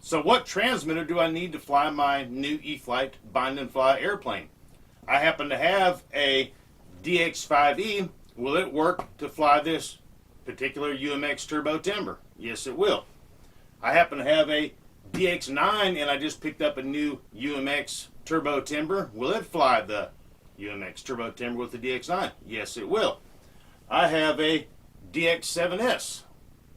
So what transmitter do I need to fly my new E-Flite Bnf airplane? I happen to have a DX5E. Will it work to fly this particular UMX turbo timber? Yes, it will. I happen to have a DX9 and I just picked up a new UMX turbo timber. Will it fly the UMX turbo timber with the DX9? Yes, it will. I have a DX7S,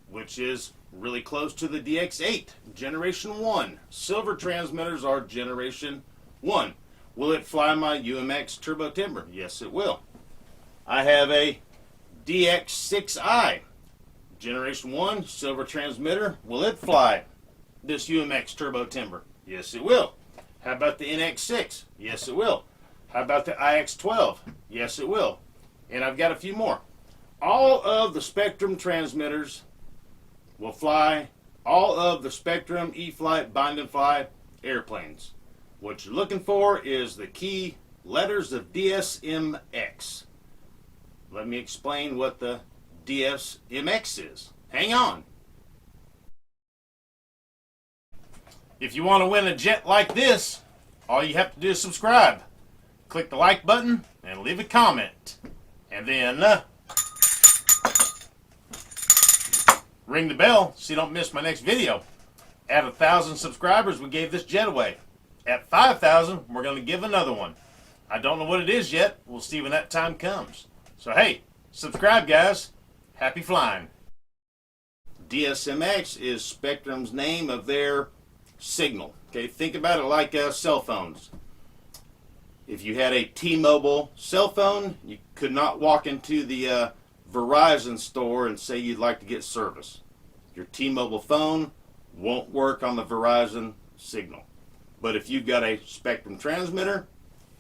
which is really close to the DX8, Generation 1. Silver transmitters are Generation 1. Will it fly my UMX turbo timber? Yes, it will. I have a DX6i, Generation 1, silver transmitter. Will it fly this UMX turbo timber? Yes, it will. How about the NX6? Yes, it will. How about the IX12? Yes, it will. And I've got a few more. All of the Spektrum transmitters will fly all of the Spektrum E-Flite Bnf airplanes. What you're looking for is the key letters of DSMX. Let me explain what the DSMX is. Hang on. If you want to win a jet like this, all you have to do is subscribe. Click the like button and leave a comment. And then ring the bell so you don't miss my next video. At 1,000 subscribers, we gave this jet away. At 5,000, we're going to give another one. I don't know what it is yet. We'll see when that time comes. So hey, subscribe guys. Happy flying. DSMX is Spektrum's name of their signal. Okay, think about it like cell phones. If you had a T-Mobile cell phone, you could not walk into the Verizon store and say you'd like to get service. Your T-Mobile phone won't work on the Verizon signal. But if you've got a Spektrum transmitter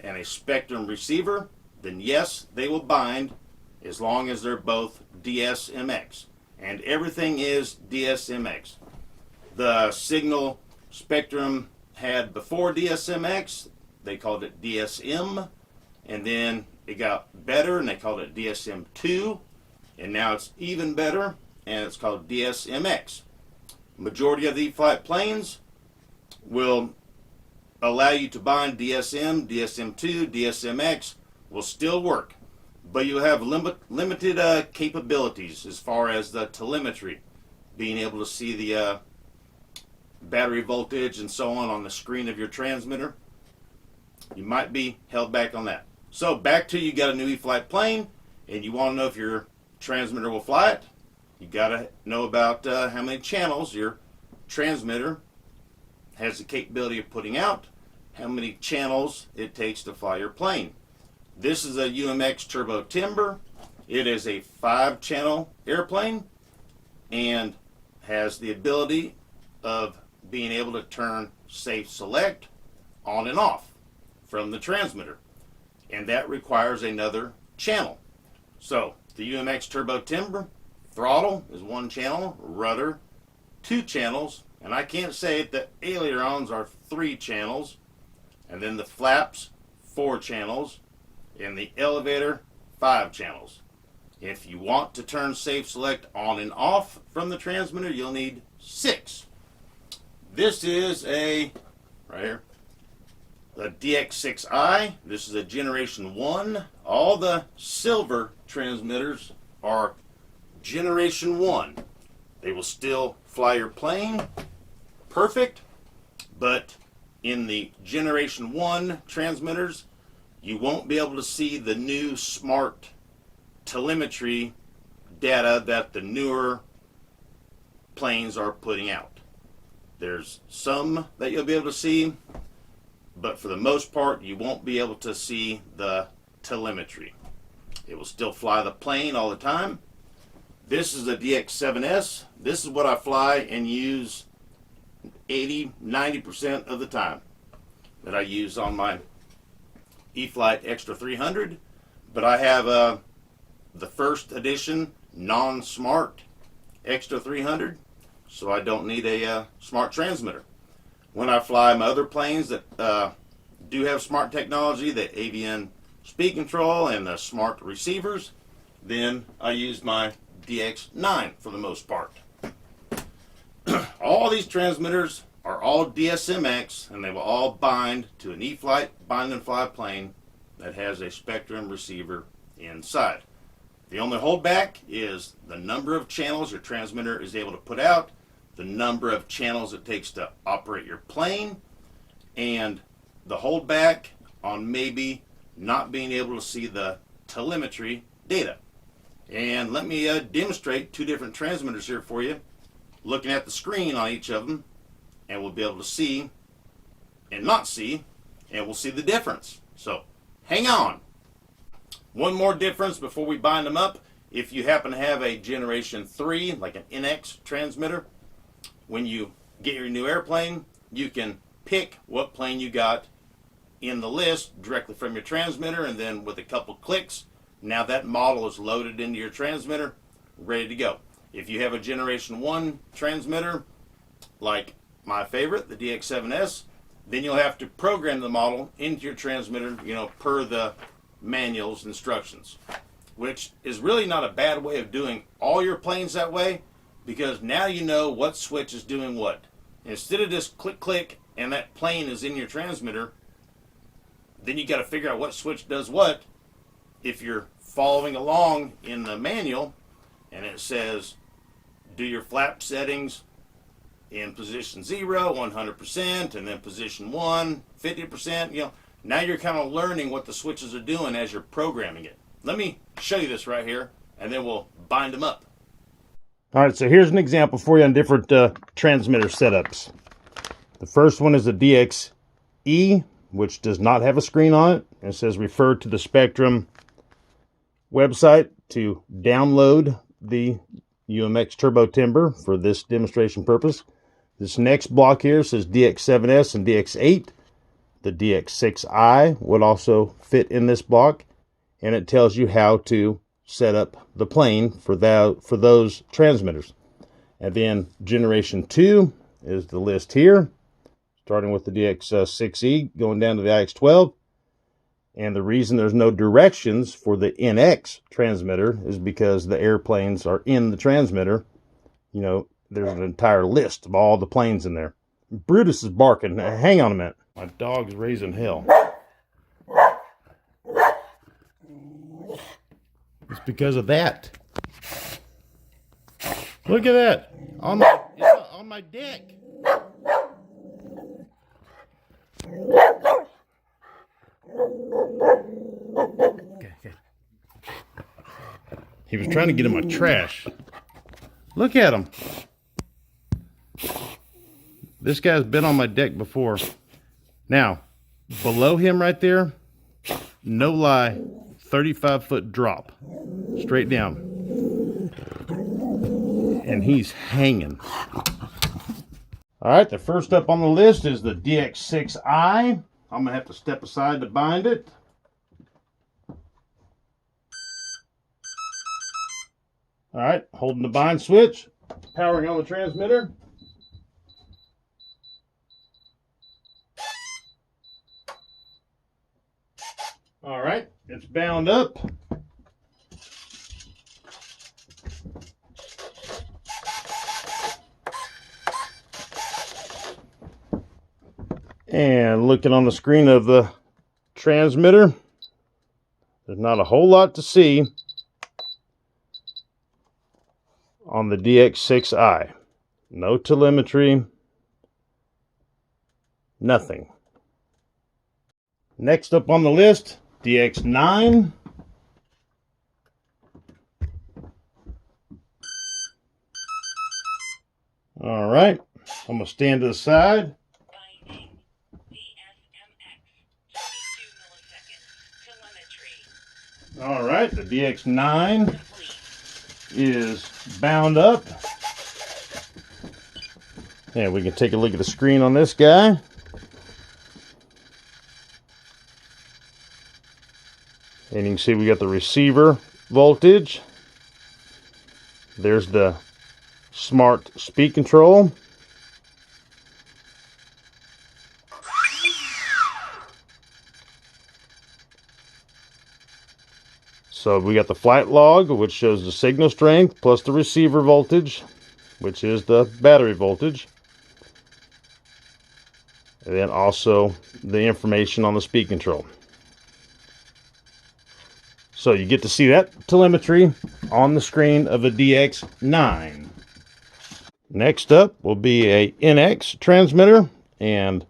and a Spektrum receiver, then yes, they will bind as long as they're both DSMX. And everything is DSMX. The signal Spektrum had before DSMX, they called it DSM, and then it got better and they called it DSM2, and now it's even better and it's called DSMX. Majority of the E-Flite planes will allow you to bind DSM, DSM2, DSMX will still work, but you have limited capabilities as far as the telemetry, being able to see the battery voltage and so on the screen of your transmitter. You might be held back on that. So back to you got a new E-Flite plane and you want to know if your transmitter will fly it. You got to know about how many channels your transmitter has the capability of putting out, how many channels it takes to fly your plane. This is a UMX turbo timber. It is a 5-channel airplane and has the ability of being able to turn safe select on and off from the transmitter, and that requires another channel. So the UMX turbo timber, throttle is 1 channel, rudder 2 channels, and I can't say it, the ailerons are 3 channels, and then the flaps 4 channels, and the elevator 5 channels. If you want to turn safe select on and off from the transmitter, you'll need 6. This is a, right here, the DX6i. This is a Generation 1. All the silver transmitters are Generation 1. They will still fly your plane perfect, but in the Generation 1 transmitters, you won't be able to see the new smart telemetry data that the newer planes are putting out. There's some that you'll be able to see, but for the most part, you won't be able to see the telemetry. It will still fly the plane all the time. This is a DX7S. This is what I fly and use 80-90% of the time that I use on my E-Flite Extra 300. But I have the first edition non-smart Extra 300, so I don't need a smart transmitter. When I fly my other planes that do have smart technology, the avian speed control and the smart receivers, then I use my DX9 for the most part. All these transmitters are are all DSMX, and they will all bind to an E-Flite bind and fly plane that has a Spektrum receiver inside. The only holdback is the number of channels your transmitter is able to put out, the number of channels it takes to operate your plane, and the holdback on maybe not being able to see the telemetry data. And let me demonstrate two different transmitters here for you, looking at the screen on each of them, and we'll be able to see and not see, and we'll see the difference. So hang on. One more difference before we bind them up. If you happen to have a Generation 3, like an NX transmitter, when you get your new airplane, you can pick what plane you got in the list directly from your transmitter, and then with a couple clicks, now that model is loaded into your transmitter, ready to go. If you have a Generation 1 transmitter, like my favorite, the DX7S, then you'll have to program the model into your transmitter, per the manual's instructions, which is really not a bad way of doing all your planes that way, because now you know what switch is doing what. Instead of just click and that plane is in your transmitter, then you got to figure out what switch does what. If you're following along in the manual and it says do your flap settings in position 0, 100%, and then position 1, 50%, now you're kind of learning what the switches are doing as you're programming it. Let me show you this right here, and then we'll bind them up. All right, so here's an example for you on different transmitter setups. The first one is the DXE, which does not have a screen on it. It says refer to the Spektrum website to download the UMX Turbo Timber for this demonstration purpose. This next block here says DX7S and DX8. The DX6i would also fit in this block, and it tells you how to set up the plane for those transmitters. And then Generation 2 is the list here, starting with the DX6E going down to the IX12. And the reason there's no directions for the NX transmitter is because the airplanes are in the transmitter. There's an entire list of all the planes in there. Brutus is barking. Hang on a minute. My dog's raising hell. It's because of that. Look at that. It's on my deck. Okay. He was trying to get in my trash. Look at him. This guy's been on my deck before. Now, below him right there, no lie, 35-foot drop. Straight down. And he's hanging. All right, the first up on the list is the DX6i. I'm going to have to step aside to bind it. All right, holding the bind switch, powering on the transmitter. All right, it's bound up. And looking on the screen of the transmitter, there's not a whole lot to see on the DX6i. No telemetry, nothing. Next up on the list, DX9. All right, I'm going to stand to the side. All right, the DX9 is bound up. And we can take a look at the screen on this guy. And you can see we got the receiver voltage. There's the smart speed control. So we got the flight log, which shows the signal strength, plus the receiver voltage, which is the battery voltage. and then also the information on the speed control. So you get to see that telemetry on the screen of a DX9. Next up will be a NX transmitter, and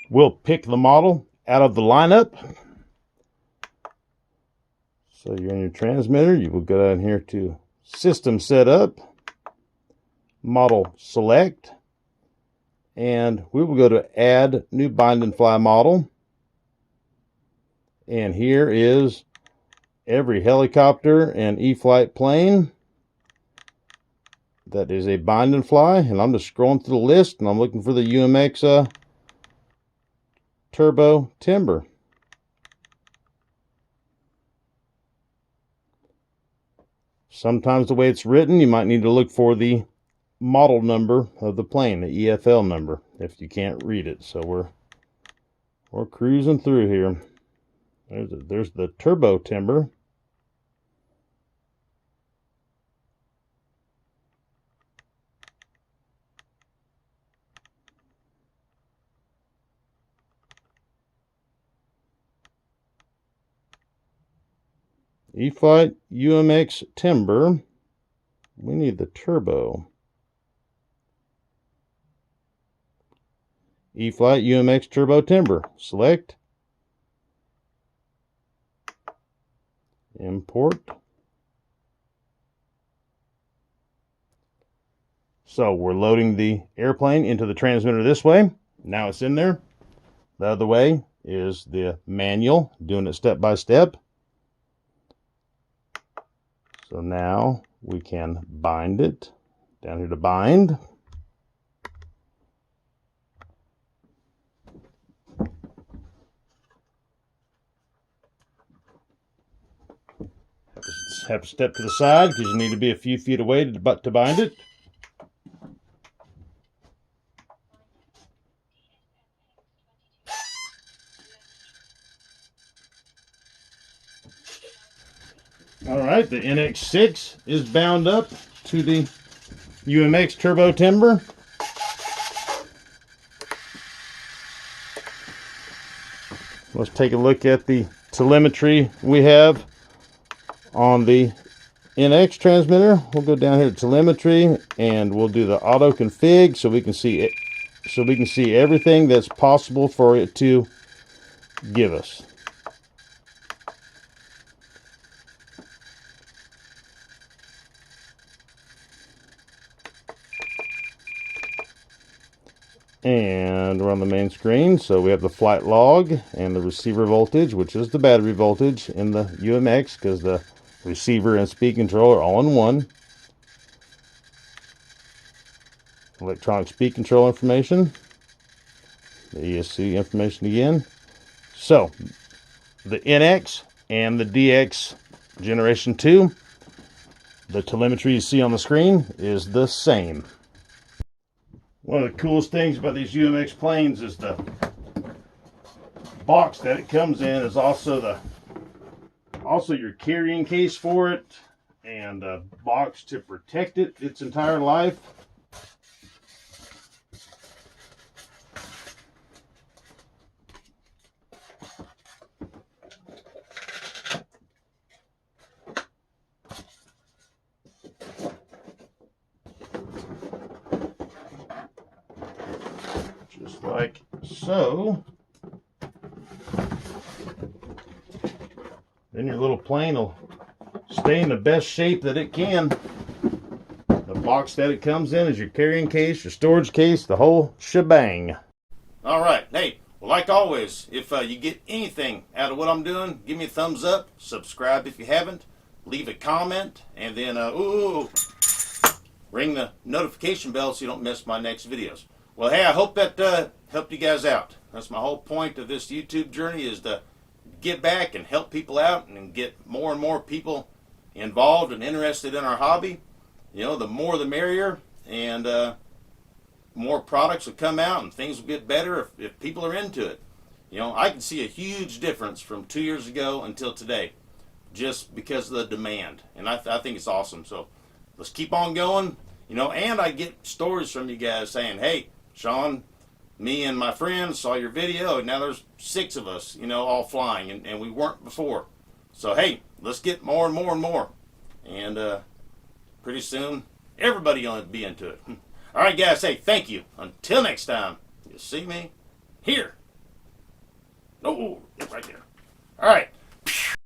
we'll pick the model out of the lineup. So you're in your transmitter, you will go down here to System Setup, Model Select, and we will go to Add New Bind and Fly Model. And here is every helicopter and E-Flite plane that is a bind and fly. And I'm just scrolling through the list, and I'm looking for the UMX Turbo Timber. Sometimes the way it's written, you might need to look for the model number of the plane, the EFL number, if you can't read it. So we're cruising through here. There's the Turbo Timber. E-Flite UMX Timber. We need the Turbo. E-Flite UMX Turbo Timber. Select. Import. So we're loading the airplane into the transmitter this way. Now it's in there. The other way is the manual, doing it step by step. So now we can bind it. Down here to bind. Have to step to the side because you need to be a few feet away to bind it. All right, the NX6 is bound up to the UMX Turbo Timber. Let's take a look at the telemetry we have on the NX transmitter. We'll go down here to telemetry, and we'll do the auto config so we can see it. So we can see everything that's possible for it to give us. And we're on the main screen, so we have the flight log and the receiver voltage, which is the battery voltage in the UMX, because the receiver and speed control are all in one. Electronic speed control information, the ESC information again. So the NX and the DX Generation 2, the telemetry you see on the screen is the same. One of the coolest things about these UMX planes is the box that it comes in is also your carrying case for it, and a box to protect it its entire life. Just like so. Then your little plane will stay in the best shape that it can. The box that it comes in is your carrying case, your storage case, the whole shebang. All right. Hey, well, like always, if you get anything out of what I'm doing, give me a thumbs up, subscribe if you haven't, leave a comment, and then ring the notification bell so you don't miss my next videos. Well, hey, I hope that helped you guys out. That's my whole point of this YouTube journey, is to get back and help people out and get more and more people involved and interested in our hobby. You know, the more the merrier, and more products will come out and things will get better if people are into it. You know, I can see a huge difference from 2 years ago until today just because of the demand, and I think it's awesome. So let's keep on going. You know, and I get stories from you guys saying, hey, Sean, me and my friends saw your video, and now there's 6 of us, you know, all flying, and we weren't before. So hey, let's get more and more and more, and pretty soon everybody will be into it. All right, guys. Hey, thank you. Until next time, you'll see me here. Oh, right there. All right.